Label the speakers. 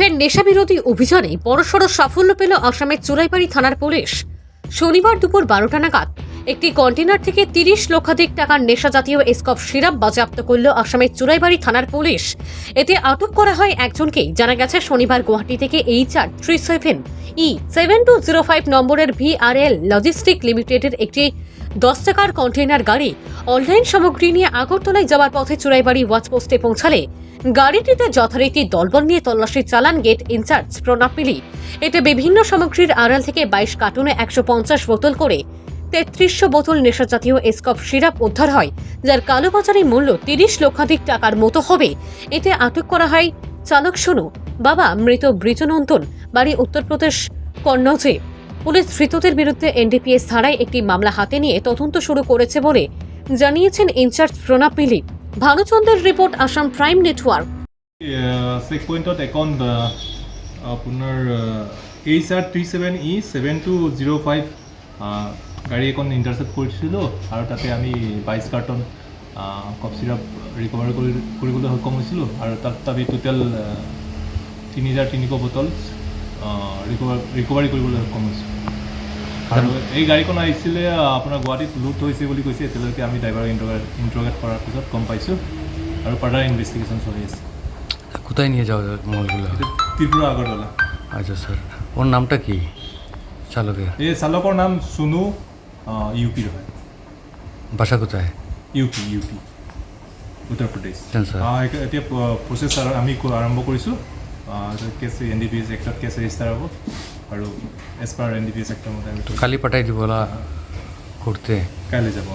Speaker 1: ফের নেশাবিরোধী অভিযানে বড়সড় সাফল্য পেল আসামের চুলাইবাড়ি থানার পুলিশ। শনিবার দুপুর 12টা নাগাদ একটি কন্টেনার থেকে 30 লক্ষাধিক টাকার নেশাজাতীয় এসকপ সিরাপ বাজেয়াপ্ত করল আসামের চুলাইবাড়ি থানার পুলিশ। এতে আটক করা হয় একজনকে। জানা গেছে শনিবার গুয়াহাটি থেকে HR37E7205 নম্বরের VRL লজিস্টিক লিমিটেডের একটি 10 টাকার কন্টেইনার গাড়ি অনলাইন সামগ্রী নিয়ে আগরতলায় যাওয়ার পথে চুরাইবাড়ি ওয়াচপোস্টে পৌঁছালে গাড়িটিতে যথারীতি দলবল নিয়ে তল্লাশি চালান গেট ইনচার্জ প্রণব পিলি। এতে বিভিন্ন সামগ্রীর আড়াল থেকে 22 কার্টুনে 150 বোতল করে 3300 বোতল নেশাজাতীয় এসকপ সিরাপ উদ্ধার হয়, যার কালোবাজারি মূল্য 30 লক্ষাধিক টাকার মতো হবে। এতে আটক করা হয় চালক সোনু, বাবা মৃত ব্রিজনন্দন, বাড়ি উত্তরপ্রদেশ কন্নৌজে। পুলিশ ধৃতদের বিরুদ্ধে NDPS ধারায় একটি মামলা হাতে নিয়ে তদন্ত শুরু করেছে বলে জানিয়েছেন ইনচার্জ প্রণব পিলি। ভানুচন্দ্রের report, Assam prime network.
Speaker 2: Check পইণ্টত এখন আপোনাৰ HR37E7205 গাড়ী এখন ইণ্টাৰচেপ্ট কৰিছিলোঁ আৰু তাতে আমি 22 কাৰ্টন কফ চিৰাপ ৰিকভাৰ কৰিবলৈ সক্ষম হৈছিলোঁ আৰু তাত আমি টোটেল 3300 বটল ৰিকভাৰী কৰিবলৈ সক্ষম হৈছোঁ। আৰু এই গাড়ীখন আহিছিলে আপোনাৰ গুৱাহাটীত লুট হৈছে বুলি কৈছে। এতিয়ালৈকে আমি ড্ৰাইভাৰক ইণ্টাৰগেট কৰাৰ পিছত গম পাইছোঁ আৰু ফাৰ্ডাৰ ইনভেষ্টিগেশ্যন চলি আছে।
Speaker 3: কোথায় নিয়ে যাওয়া মালগুলো?
Speaker 2: ত্রিপুরা আগরতলা।
Speaker 3: আচ্ছা স্যার, ওর নামটা কি চালকের?
Speaker 2: এই চালকৰ নাম সোনু, ইউপিৰ হয়।
Speaker 3: বাসা কোথায়?
Speaker 2: ইউপি উত্তৰ প্ৰদেশ।
Speaker 3: স্যার
Speaker 2: এতিয়া প্ৰচেছ আমি আৰম্ভ কৰিছোঁ। কেছ NDPS এক্টত কেছ ৰেজিষ্টাৰ হ'ব আৰু এজ পাৰ NDPS এক্টৰ মতে আমি
Speaker 3: কালি পাঠাই দিব করতে।
Speaker 2: কাইলৈ যাব।